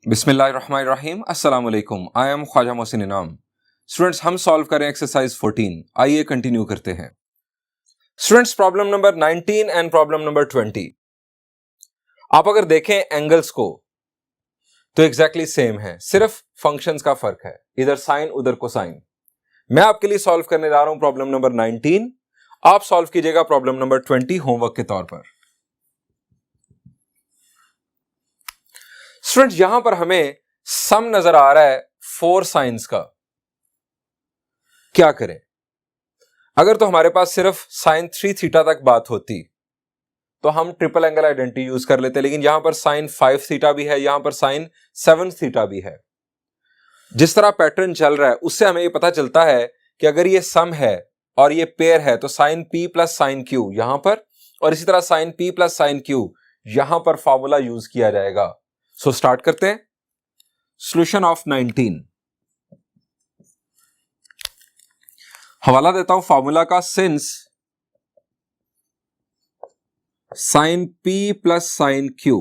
बिस्मिल्लाहिर्रहमानिर्रहीम अस्सलाम वालेकुम। आई एम ख्वाजा मोहसिन इनाम। स्टूडेंट्स, हम सॉल्व करें एक्सरसाइज 14। आइए कंटिन्यू करते हैं। Students, problem number 19 and problem number 20। आप अगर देखें एंगल्स को तो एग्जैक्टली सेम है, सिर्फ फंक्शंस का फर्क है, इधर साइन उधर कोसाइन। मैं आपके लिए सॉल्व करने जा रहा हूं प्रॉब्लम नंबर 19। आप सॉल्व कीजिएगा प्रॉब्लम नंबर 20 होमवर्क के तौर पर। स्टूडेंट्स, यहां पर हमें सम नजर आ रहा है 4 साइंस का। क्या करें? अगर तो हमारे पास सिर्फ साइन 3 थीटा तक बात होती तो हम ट्रिपल एंगल आइडेंटिटी यूज कर लेते, लेकिन यहां पर साइन 5 थीटा भी है, यहां पर साइन 7 थीटा भी है। जिस तरह पैटर्न चल रहा है उससे हमें यह पता चलता है कि अगर ये सम है और ये पेयर है तो sine P plus sine Q यहां पर, और इसी तरह sine P plus sine Q यहां पर फॉर्मूला यूज किया जाएगा। सो स्टार्ट करते हैं। Solution of 19। हवाला देता हूं फॉर्मूला का। Since sine P plus sine Q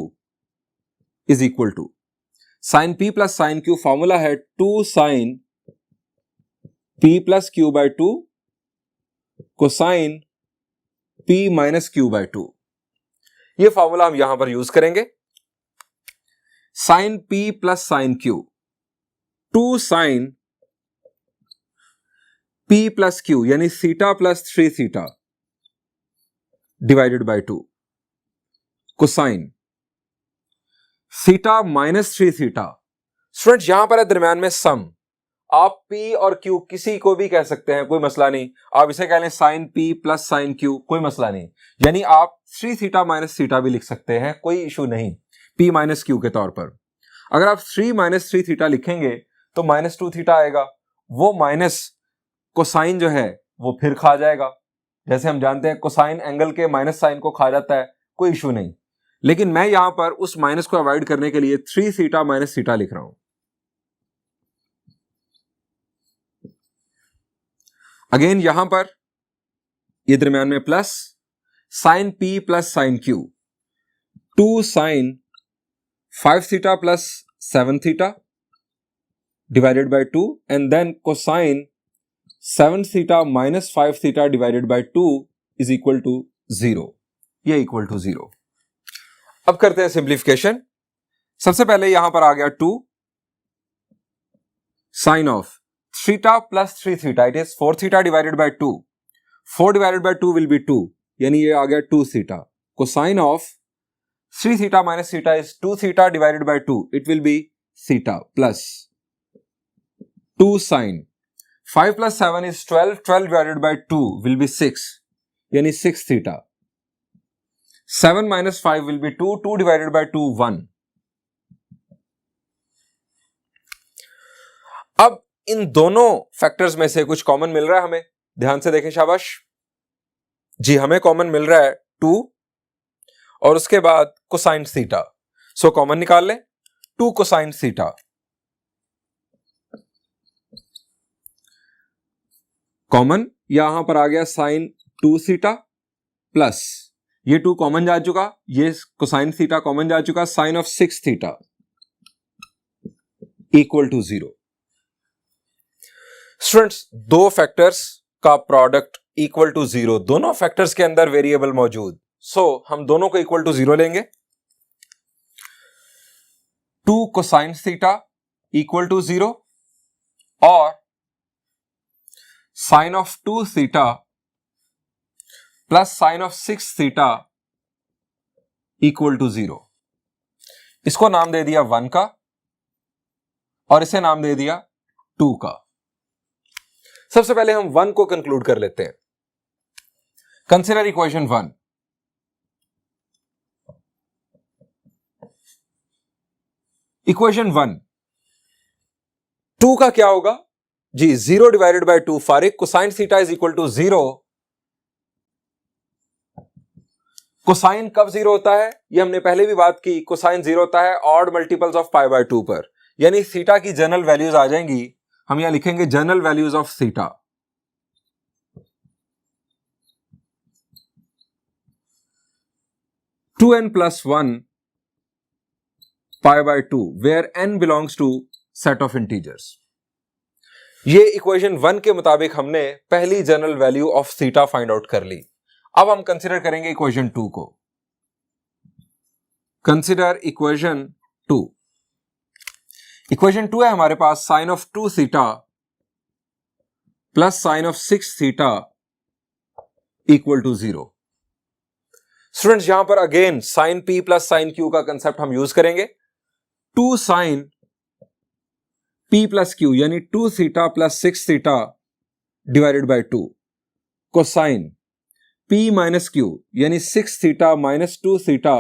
is equal to, sine P plus sine Q formula है 2 sine P plus Q by 2 cosine P minus Q by 2। यह फॉर्मूला हम यहां पर यूज करेंगे। Sine P plus sine Q, 2 sine P plus Q यानी theta plus 3 theta divided by 2 cosine theta minus 3 theta. Student, यहां पर है दरम्यान में सम। आप P और Q किसी को भी कह सकते हैं, कोई मसला नहीं। आप इसे कह लें sine P plus sine Q, कोई मसला नहीं। यानी आप 3 थीटा माइनस थीटा भी लिख सकते हैं, कोई इशू नहीं, P माइनस Q के तौर पर। अगर आप 3 माइनस 3 थीटा लिखेंगे तो माइनस 2 थीटा आएगा। वो माइनस कोसाइन जो है वो फिर खा जाएगा। जैसे हम जानते हैं कोसाइन एंगल के माइनस साइन को खा जाता है, कोई इशू नहीं। लेकिन मैं यहां पर उस माइनस को अवॉइड करने के लिए 3 थीटा माइनस थीटा लिख रहा हूं। अगेन यहां पर ये दरम्यान में plus sine P plus sine Q, 2 sine 5 theta plus 7 theta divided by 2 and then cosine 7 theta minus 5 theta divided by 2 is equal to 0। ये इक्वल टू 0। अब करते हैं सिंप्लीफिकेशन। सबसे पहले यहां पर आ गया 2 sine of theta plus 3 theta, it is 4 theta divided by 2। 4 divided by 2 will be 2, यानी ये आ गया 2 theta. Cosine of 3 theta minus theta is 2 theta divided by 2, it will be theta plus 2 sine 5 plus 7 is 12, 12 divided by 2 will be 6, यानी 6 theta. 7 minus 5 will be 2, 2 divided by 2 1। अब इन दोनों factors में से कुछ कॉमन मिल रहा है हमें, ध्यान से देखें, शाबाश जी। हमें कॉमन मिल रहा है 2 और उसके बाद कोसाइन थीटा। सो कॉमन निकाल लें, 2 कोसाइन थीटा। कॉमन यहां पर आ गया साइन 2 थीटा प्लस ये 2 कॉमन जा चुका, ये कोसाइन थीटा कॉमन जा चुका, sine of 6 theta equal to 0। Students, दो फैक्टर्स का प्रोडक्ट इक्वल टू 0, दोनों फैक्टर्स के अंदर वेरिएबल मौजूद। सो हम दोनों को इक्वल टू 0 लेंगे। 2 कोसाइन थीटा इक्वल टू 0 और sine of 2 theta plus sine of 6 theta equal to 0। इसको नाम दे दिया 1 का और इसे नाम दे दिया 2 का। सबसे पहले हम 1 को कंक्लूड कर लेते हैं। Consider equation 1। इक्वेशन 1, 2 का क्या होगा जी? 0 डिवाइडेड बाय 2 फारिग cosine theta is equal to 0। Cosine कब 0 होता है? ये हमने पहले भी बात की। कोसाइन 0 होता है odd multiples of pi by 2 पर, यानी थीटा की जनरल वैल्यूज आ जाएंगी। हम यहां लिखेंगे general values of theta. Two n plus 1 pi by 2 where n belongs to set of integers. ये इक्वेशन 1 के मुताबिक हमने पहली general value of theta find out कर ली। अब हम कंसीडर करेंगे इक्वेशन 2 को। Consider equation 2। इक्वेशन 2 है हमारे पास sine of 2 theta plus sine of 6 theta equal to 0। Students यहां पर again sine p plus sine q का कंसेप्ट हम यूज करेंगे। 2 साइन p प्लस q यानी 2 theta plus 6 theta divided by 2 cosine p minus q यानी 6 theta minus 2 theta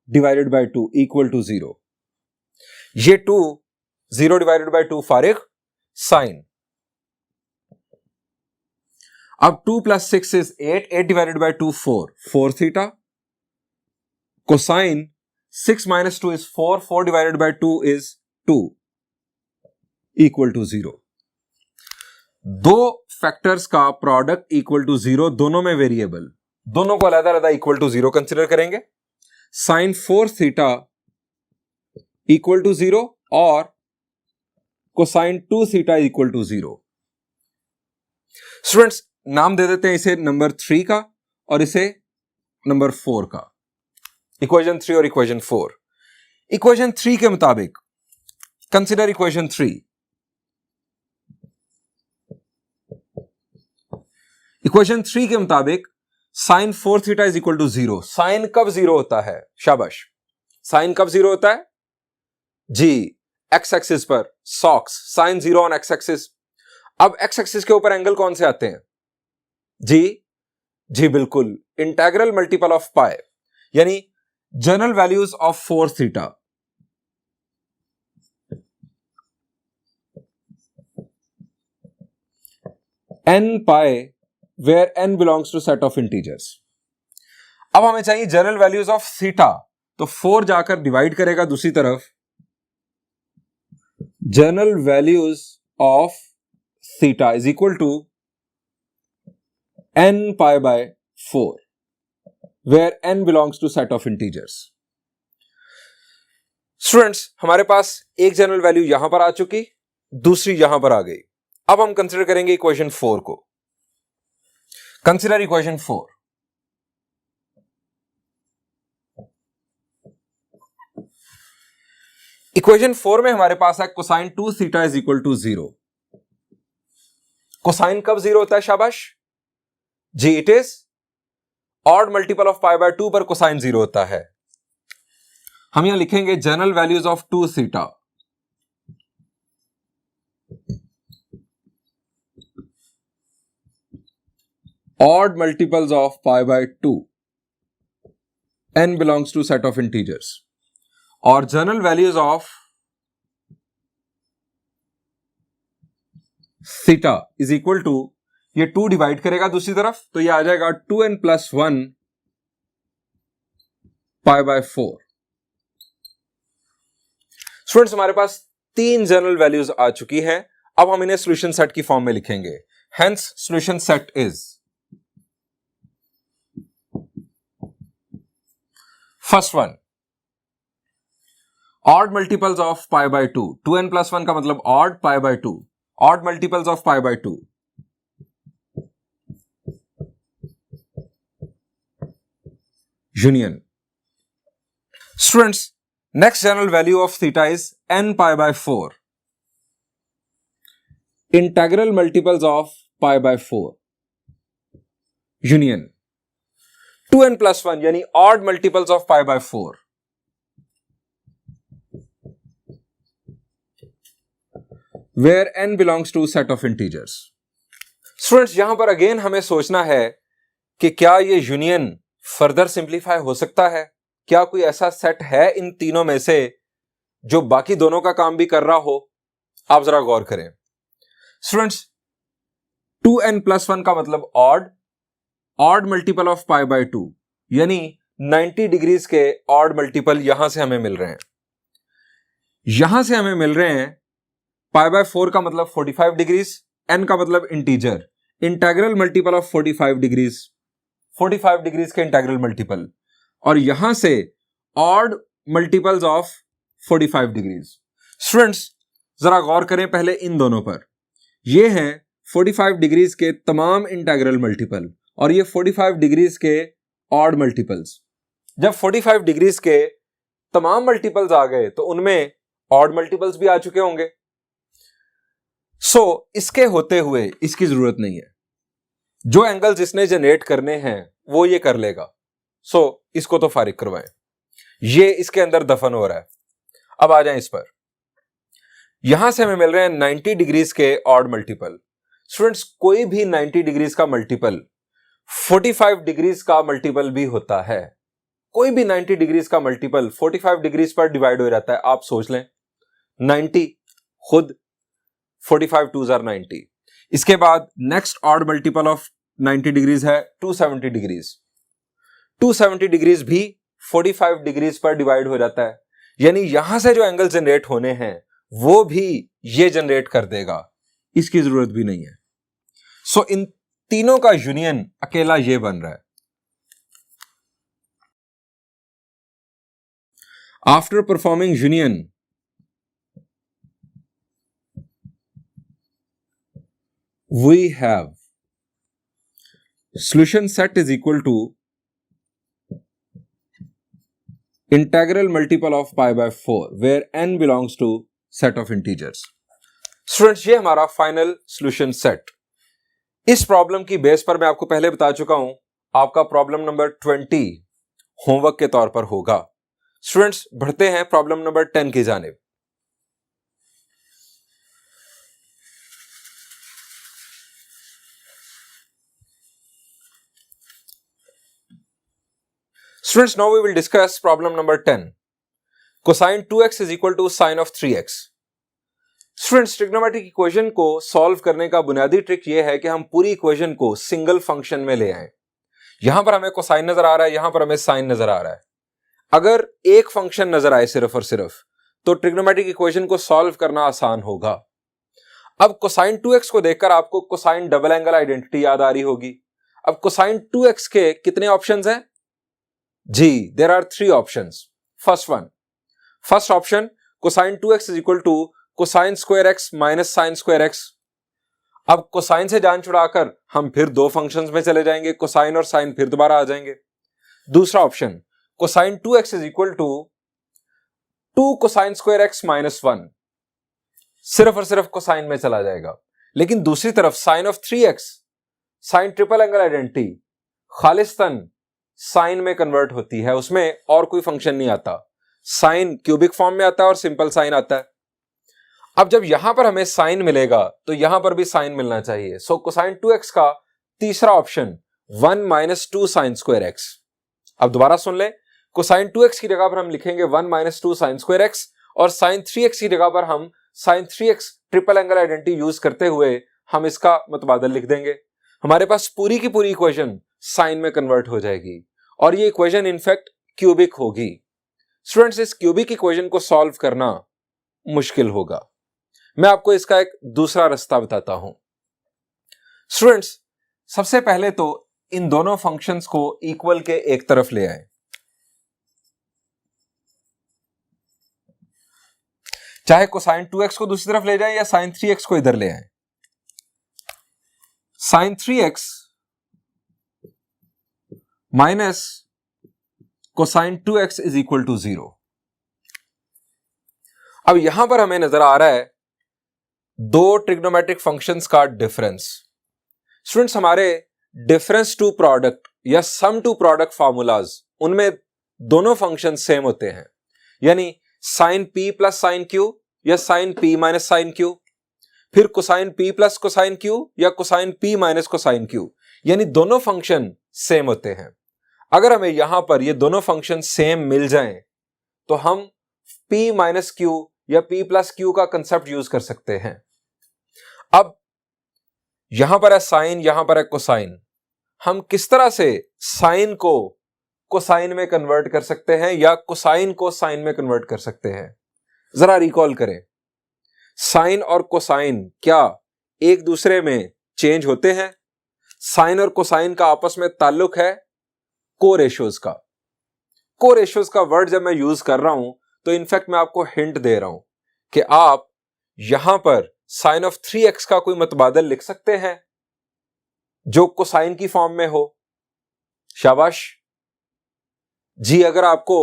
divided by 2 equal to 0। ये 2 0 divided by 2 फारिग sine. अब 2 plus 6 is 8, 8 divided by 2 4 theta cosine 6 minus 2 is 4, 4 divided by 2 is 2 equal to 0। दो factors का product equal to 0, दोनों में variable, दोनों को अलग अलग इक्वल टू 0 कंसिडर करेंगे। साइन 4 थीटा इक्वल टू 0 और cosine 2 theta equal to 0। Students नाम दे देते हैं इसे नंबर 3 का और इसे नंबर 4 का। इक्वेशन 3 और इक्वेशन 4। इक्वेशन 3 के मुताबिक कंसिडर इक्वेशन 3। इक्वेशन 3 के मुताबिक sine 4 theta is equal to 0। Sine कब 0 होता है? शाबाश, साइन कब 0 होता है जी? एक्स एक्सिस पर सॉक्स साइन 0 ऑन एक्स एक्सिस। अब एक्स एक्सिस के ऊपर एंगल कौन से आते हैं जी? जी बिल्कुल, इंटेग्रल मल्टीपल ऑफ पाई, यानी general values of 4 theta. n pi where n belongs to set of integers. अब हमें चाहिए जनरल वैल्यूज ऑफ थीटा, तो 4 जाकर डिवाइड करेगा दूसरी तरफ। General values of theta is equal to n pi by 4 where n belongs to set of integers. Students हमारे पास एक जनरल वैल्यू यहां पर आ चुकी, दूसरी यहां पर आ गई। अब हम कंसीडर करेंगे इक्वेशन 4 को। Consider equation 4। इक्वेशन 4 में हमारे पास है cosine 2 theta is equal to 0। Cosine कब 0 होता है? शाबाश जी, it is odd multiple of pi by 2 पर कोसाइन 0 होता है। हम यहां लिखेंगे general values of 2 theta odd multiples of pi by 2 n belongs to set of integers और general values of theta is equal to, ये 2 डिवाइड करेगा दूसरी तरफ तो ये आ जाएगा 2n plus 1 pi by 4। Students हमारे पास 3 जनरल वैल्यूज आ चुकी हैं। अब हम इन्हें सॉल्यूशन सेट की फॉर्म में लिखेंगे। Hence solution set is first one odd multiples of pi by 2। 2n plus 1 का मतलब odd, pi by 2 odd multiples of pi by 2। Union. Students next general value of theta is n pi by 4 integral multiples of pi by 4 union 2n plus 1 यानी odd multiples of pi by 4। Where n belongs to set of integers. Students यहां पर again हमें सोचना है कि क्या ये union further simplify हो सकता है? क्या कोई ऐसा सेट है इन तीनों में से जो बाकी दोनों का काम भी कर रहा हो? आप जरा गौर करें। स्टूडेंट्स 2n प्लस 1 का मतलब odd multiple of pi by 2 यानी 90 डिग्रीज के ऑड मल्टीपल यहां से हमें मिल रहे हैं। यहां से हमें मिल रहे हैं पाई बाय 4 का मतलब 45 डिग्रीज, n का मतलब integer, integral multiple of 45 degrees, 45 degrees के इंटेग्रल मल्टीपल, और यहां से odd multiples of 45 degrees. Students जरा गौर करें पहले इन दोनों पर। ये है 45 डिग्रीज के तमाम इंटीग्रल मल्टीपल और ये 45 डिग्रीज के ऑड मल्टीपल्स। जब 45 डिग्रीज के तमाम मल्टीपल्स आ गए तो उनमें ऑड मल्टीपल्स भी आ चुके होंगे। सो इसके होते हुए इसकी जरूरत नहीं है। जो एंगल्स इसने जनरेट करने हैं वो ये कर लेगा। सो इसको तो फारिग करवाएं। ये इसके अंदर दफन हो रहा है। अब आ जाएं इस पर। यहां से हमें मिल रहे हैं 90 डिग्रीज के ऑड मल्टीपल। स्टूडेंट्स कोई भी 90 डिग्रीज का मल्टीपल 45 डिग्रीज का मल्टीपल भी होता है। कोई भी 90 डिग्रीज का मल्टीपल 45 डिग्रीज पर डिवाइड हो जाता है। आप सोच लें 90 खुद 45 2s are 90। इसके बाद next odd multiple of 90 degrees है 270 डिग्रीज। 270 डिग्रीज भी 45 डिग्रीज पर डिवाइड हो जाता है। यानी यहां से जो एंगल जनरेट होने हैं वो भी ये जनरेट कर देगा। इसकी जरूरत भी नहीं है। सो इन तीनों का यूनियन अकेला ये बन रहा है। After performing union we have solution set is equal to integral multiple of pi by 4 where n belongs to set of integers। Students ये हमारा फाइनल सॉल्यूशन सेट। इस प्रॉब्लम की बेस पर मैं आपको पहले बता चुका हूं आपका प्रॉब्लम नंबर 20 होमवर्क के तौर पर होगा। स्टूडेंट्स बढ़ते हैं प्रॉब्लम नंबर 10 की जानिब। Students, now we will discuss problem number 10. Cosine 2x is equal to sine of 3x. Students, trigonometric equation को सॉल्व करने का बुनियादी ट्रिक यह है कि हम पूरी इक्वेशन को सिंगल फंक्शन में ले आए। यहां पर हमें कोसाइन नजर आ रहा है, यहां पर हमें साइन नजर आ रहा है। अगर एक फंक्शन नजर आए सिर्फ और सिर्फ तो ट्रिग्नोमेट्रिक इक्वेशन को सॉल्व करना आसान होगा। अब कोसाइन 2x को देखकर आपको कोसाइन डबल एंगल आइडेंटिटी याद आ रही होगी। अब कोसाइन 2x के कितने ऑप्शंस हैं? जी, there are 3 options. First option cosine 2x is equal to cosine square x minus sine square x। अब कोसाइन से जान छुड़ाकर हम फिर दो फंक्शंस में चले जाएंगे, कोसाइन और साइन फिर दोबारा आ जाएंगे। दूसरा option cosine 2x is equal to 2 cosine square x minus 1, सिर्फ और सिर्फ कोसाइन में चला जाएगा। लेकिन दूसरी तरफ sine of 3x, sine triple angle identity खालिस्तन साइन में कन्वर्ट होती है, उसमें और कोई फंक्शन नहीं आता। साइन क्यूबिक फॉर्म में आता है और सिंपल साइन आता है। अब जब यहां पर हमें साइन मिलेगा तो यहां पर भी साइन मिलना चाहिए। सो कोसाइन 2x का तीसरा option 1 minus 2 sine square x। अब दोबारा सुन ले, कोसाइन 2x की जगह पर हम लिखेंगे 1 माइनस 2 साइन स्क्वायर x और साइन 3x की जगह पर हम sine 3x triple angle identity use करते हुए हम इसका मुतबादल लिख देंगे। हमारे पास पूरी की पूरी इक्वेशन साइन में कन्वर्ट हो जाएगी और ये इक्वेशन इनफैक्ट क्यूबिक होगी। स्टूडेंट्स, इस क्यूबिक इक्वेशन को सॉल्व करना मुश्किल होगा। मैं आपको इसका एक दूसरा रास्ता बताता हूं। स्टूडेंट्स, सबसे पहले तो इन दोनों फंक्शंस को इक्वल के एक तरफ ले आए। चाहे कोसाइन 2x को दूसरी तरफ ले जाए या साइन 3x को इधर ले आए। Sine 3x minus cosine 2x is equal to 0। अब यहां पर हमें नजर आ रहा है दो ट्रिग्नोमेट्रिक फंक्शंस का डिफरेंस। स्टूडेंट्स, हमारे डिफरेंस टू प्रोडक्ट या सम टू प्रोडक्ट फार्मूलाज, उनमें दोनों फंक्शन सेम होते हैं। यानी sine p plus sine q या sine p minus sine q, फिर cosine p plus cosine q या cosine p minus cosine q, यानी दोनों फंक्शन सेम होते हैं। अगर हमें यहां पर ये दोनों फंक्शन सेम मिल जाएं तो हम p माइनस क्यू या p प्लस क्यू का कंसेप्ट यूज कर सकते हैं। अब यहां पर है साइन, यहां पर है कोसाइन। हम किस तरह से साइन को कोसाइन में कन्वर्ट कर सकते हैं या कोसाइन को साइन में कन्वर्ट कर सकते हैं? जरा रिकॉल करें, साइन और कोसाइन क्या एक दूसरे में चेंज होते हैं? साइन और कोसाइन का आपस में ताल्लुक है को रेशियोज का। को रेशियोज का वर्ड जब मैं यूज कर रहा हूं तो इनफैक्ट मैं आपको हिंट दे रहा हूं कि आप यहां पर साइन ऑफ 3x का कोई मतबादल लिख सकते हैं जो कोसाइन की फॉर्म में हो। शाबाश जी। अगर आपको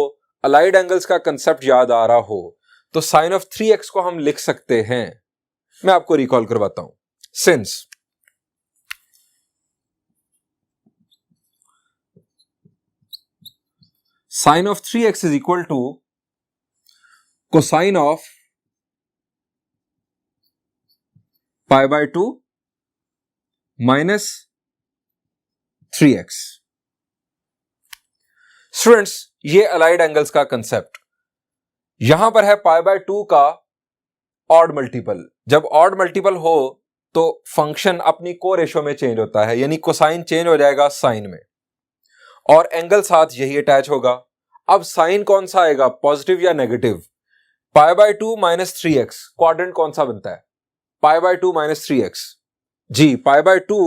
अलाइड एंगल्स का कंसेप्ट याद आ रहा हो तो साइन ऑफ 3x को हम लिख सकते हैं। मैं आपको रिकॉल करवाता हूं। Since sine of 3x is equal to cosine of pi by 2 minus 3x। Students, ये अलाइड एंगल्स का कंसेप्ट यहां पर है पाई बाय 2 का ऑड मल्टीपल। जब ऑड मल्टीपल हो तो फंक्शन अपनी को रेशो में चेंज होता है, यानी कोसाइन चेंज हो जाएगा साइन में और एंगल साथ यही अटैच होगा। अब साइन कौन सा आएगा, पॉजिटिव या negative? Pi by 2 minus 3x, quadrant कौन सा बनता है? Pi by 2 minus 3x। जी, पाई बाय 2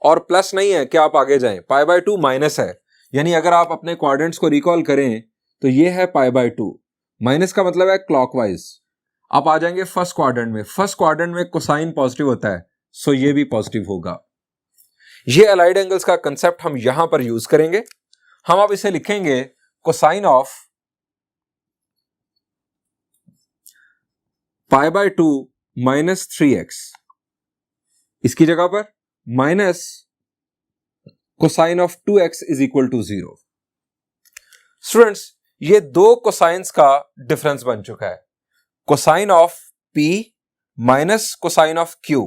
और प्लस नहीं है कि आप आगे जाएं, पाई बाय 2 माइनस है, यानी अगर आप अपने क्वाड्रेंट्स को रिकॉल करें तो ये है पाई बाय 2, माइनस का मतलब है क्लॉकवाइज। आप आ जाएंगे फर्स्ट क्वाड्रेंट में, फर्स्ट क्वाड्रेंट में कोसाइन पॉजिटिव होता है, सो ये भी पॉजिटिव होगा। ये अलाइड एंगल्स का कंसेप्ट हम यहां पर यूज करेंगे। हम अब इसे लिखेंगे cosine of pi by 2 minus 3x, इसकी जगह पर minus cosine of 2x is equal to 0। Students, ये दो कोसाइंस का डिफरेंस बन चुका है, cosine of p minus cosine of q,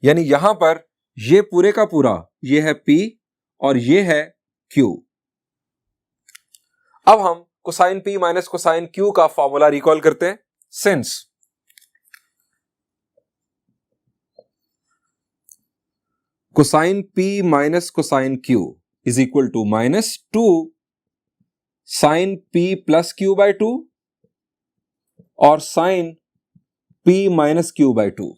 यानी यहां पर ये पूरे का पूरा ये है p और ये है q। अब हम कोसाइन p माइनस कोसाइन q का फॉर्मूला रिकॉल करते हैं। Since cosine p minus cosine q is equal to minus 2 sine p plus q by 2 और sine p minus q by 2।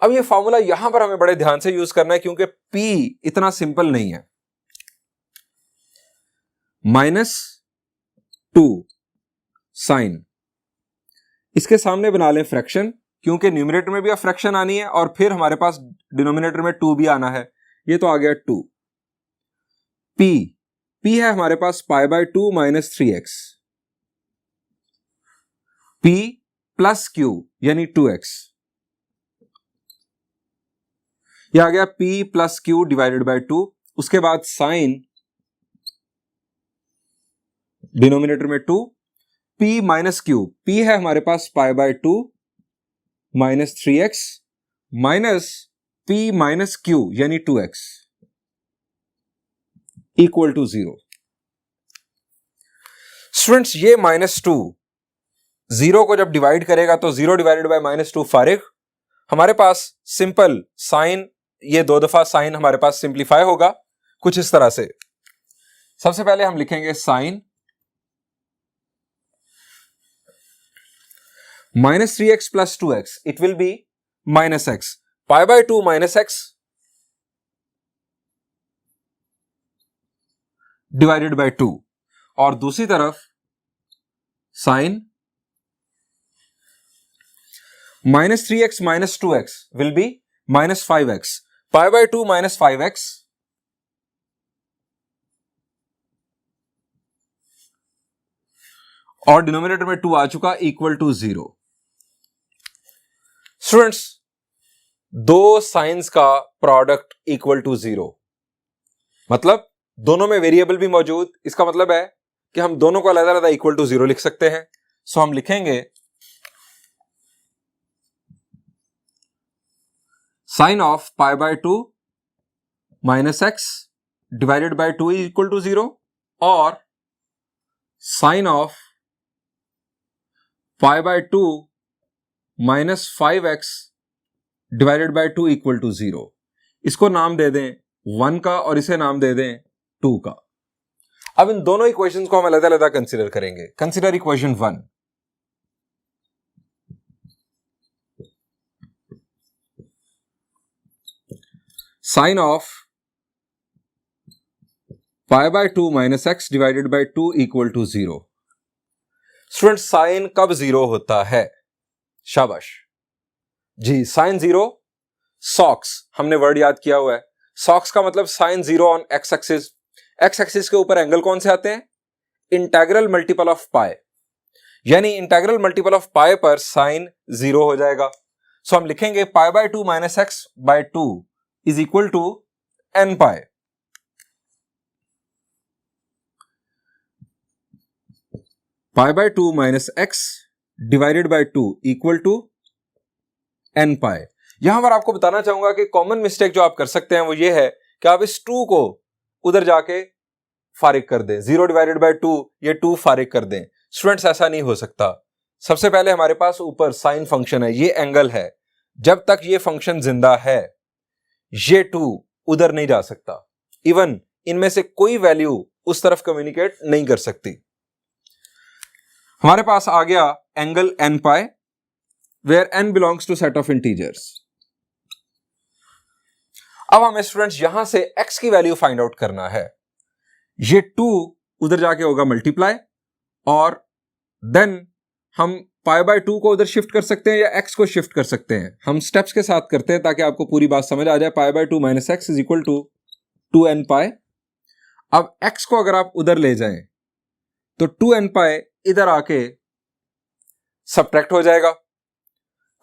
अब ये फॉर्मूला यहां पर हमें बड़े ध्यान से यूज करना है क्योंकि p इतना सिंपल नहीं है। माइनस 2 साइन, इसके सामने बना लें फ्रैक्शन, क्योंकि न्यूमरेटर में भी अब फ्रैक्शन आनी है और फिर हमारे पास डिनोमिनेटर में 2 भी आना है। ये तो आ गया 2। p है हमारे पास pi by 2 minus 3x, p plus q यानी 2x, यह आ गया p plus q divided by 2। उसके बाद साइन डिनोमिनेटर में 2, p माइनस q, p है हमारे पास pi by 2 minus 3x minus p minus q यानी 2x इक्वल टू 0। स्टूडेंट्स, ये -2 0 को जब डिवाइड करेगा तो 0 डिवाइडेड बाय -2 फारिग। हमारे पास सिंपल साइन, ये 2 दफा साइन हमारे पास सिंप्लीफाई होगा कुछ इस तरह से। सबसे पहले हम लिखेंगे sign -3x plus 2x, it will be minus x, pi by 2 minus x divided by 2, और दूसरी तरफ sign -3x minus 2x will be minus 5x, pi by 2 minus 5x और डिनोमिनेटर में 2 आ चुका इक्वल टू 0। स्टूडेंट्स, दो science का product equal to 0, मतलब दोनों में वेरिएबल भी मौजूद। इसका मतलब है कि हम दोनों को अलग-अलग इक्वल टू 0 लिख सकते हैं। सो हम लिखेंगे sine of pi by 2 minus x divided by 2 equal to 0 और sine of pi by 2 minus 5x divided by 2 equal to 0। इसको नाम दे दें 1 का और इसे नाम दे दें 2 का। अब इन दोनों इक्वेशंस को हम अलग-अलग कंसीडर करेंगे। Consider equation 1, sine of pi by 2 minus x divided by 2 equal to 0। Student sine कब जीरो होता है? शाबाश जी, साइन जीरो, सॉक्स हमने वर्ड याद किया हुआ है। सॉक्स का मतलब sine zero on x axis. X axis के ऊपर एंगल कौन से आते हैं? इंटेग्रल मल्टीपल ऑफ पाई, यानी इंटेग्रल मल्टीपल ऑफ पाई पर साइन जीरो हो जाएगा। सो हम लिखेंगे pi by 2 minus X by 2 is equal to N pi. Pi by 2 minus x divided by 2 equal to N pi. यहां पर आपको बताना चाहूंगा कि कॉमन मिस्टेक जो आप कर सकते हैं वो ये है कि आप इस 2 को उधर जाके फारिग कर दें, 0 डिवाइडेड बाय 2 ये 2 फारिग कर दें। स्टूडेंट्स ऐसा नहीं हो सकता। सबसे पहले हमारे पास ऊपर साइन फंक्शन है, ये एंगल है, जब तक ये फंक्शन जिंदा है ये 2 उधर नहीं जा सकता। इवन इनमें से कोई वैल्यू उस तरफ कम्युनिकेट नहीं कर सकती। हमारे पास आ गया angle n pi where n belongs to set of integers. अब हमें स्टूडेंट्स यहां से एक्स की वैल्यू फाइंड आउट करना है। ये 2 उधर जाके होगा मल्टीप्लाई और देन हम पाई बाय 2 को उधर शिफ्ट कर सकते हैं या एक्स को शिफ्ट कर सकते हैं। हम स्टेप्स के साथ करते हैं ताकि आपको पूरी बात समझ आ जाए। Pi by 2 minus x is equal to 2n pi. अब एक्स को अगर आप उधर ले जाएं तो 2n पाई इधर आके सबट्रैक्ट हो जाएगा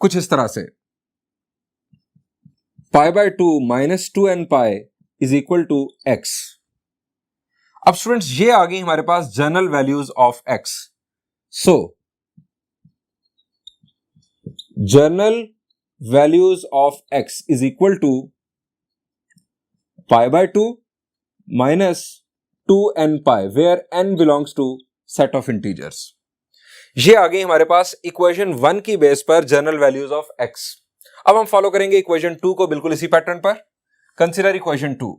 कुछ इस तरह से। Pi by 2 minus 2n pi is equal to X. अब स्टूडेंट्स ये आ गई हमारे पास general values of X. So general values of X is equal to pi by 2 minus 2n pi where n belongs to set of integers. ये आ गई हमारे पास इक्वेशन 1 की बेस पर जनरल वैल्यूज ऑफ एक्स। अब हम फॉलो करेंगे equation 2 को बिल्कुल इसी पैटर्न पर। Consider equation 2।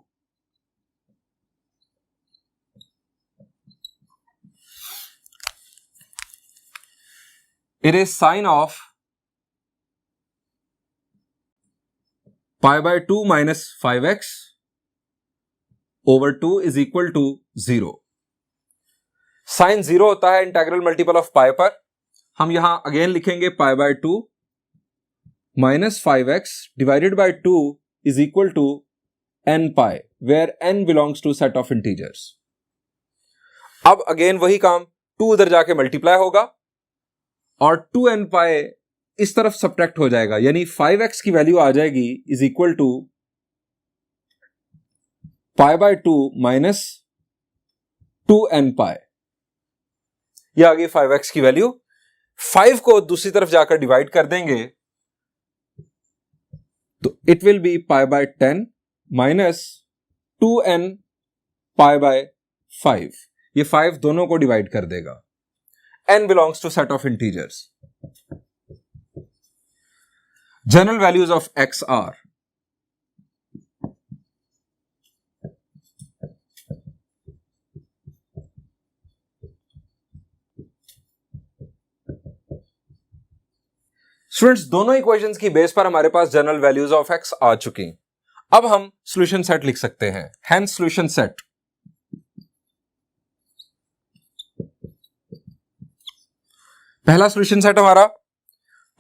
It is sine of pi by 2 minus 5x over 2 is equal to 0. Sign 0 होता है इंटेग्रल मल्टीपल ऑफ पाई पर। हम यहां अगेन लिखेंगे pi by 2 minus 5x divided by 2 is equal to n pi where n belongs to set of integers. अब again वही काम, 2 उधर जाके मल्टीप्लाई होगा और 2n पाई इस तरफ सब्ट्रैक्ट हो जाएगा, यानी 5x की वैल्यू आ जाएगी is equal to pi by 2 minus 2n pi. यह आ गई 5x की वैल्यू। 5 को दूसरी तरफ जाकर डिवाइड कर देंगे तो it will B pi by 10 minus 2n pi by 5। ये 5 दोनों को डिवाइड कर देगा। n belongs to set of integers. General values of x are students दोनों इक्वेशंस की बेस पर हमारे पास जनरल वैल्यूज ऑफ x आ चुकी। अब हम सॉल्यूशन सेट लिख सकते हैं। Hence solution set. पहला सॉल्यूशन सेट हमारा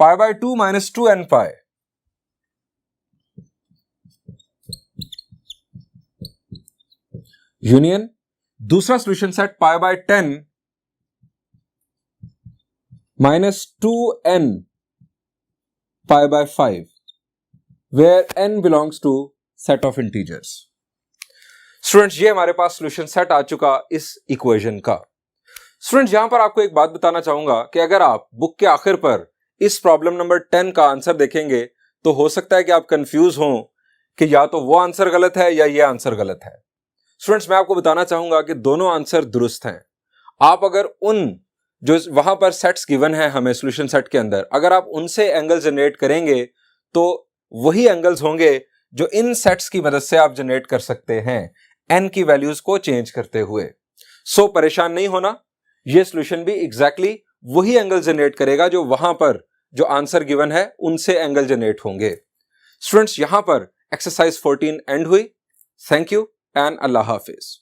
pi by 2 minus 2n pi union. दूसरा solution set pi by 10 minus 2n pi by 5 where n belongs to set of integers. Students ये हमारे पास सॉल्यूशन सेट आ चुका इस इक्वेशन का। स्टूडेंट्स यहां पर आपको एक बात बताना चाहूंगा कि अगर आप बुक के आखिर पर इस प्रॉब्लम नंबर 10 का आंसर देखेंगे तो हो सकता है कि आप कंफ्यूज हों कि या तो वो आंसर गलत है या ये आंसर गलत है। स्टूडेंट्स मैं आपको बताना चाहूंगा कि दोनों आंसर दुरुस्त हैं। आप अगर उन जो वहां पर सेट्स गिवन है हमें सॉल्यूशन सेट के अंदर, अगर आप उनसे एंगल जनरेट करेंगे तो वही एंगल्स होंगे जो इन सेट्स की मदद से आप जनरेट कर सकते हैं एन की वैल्यूज को चेंज करते हुए। सो परेशान नहीं होना, ये सॉल्यूशन भी एग्जैक्टली वही एंगल जनरेट करेगा जो वहां पर जो आंसर गिवन है उनसे एंगल जनरेट होंगे। स्टूडेंट्स यहां पर एक्सरसाइज 14 एंड हुई। Thank you and Allah Hafiz.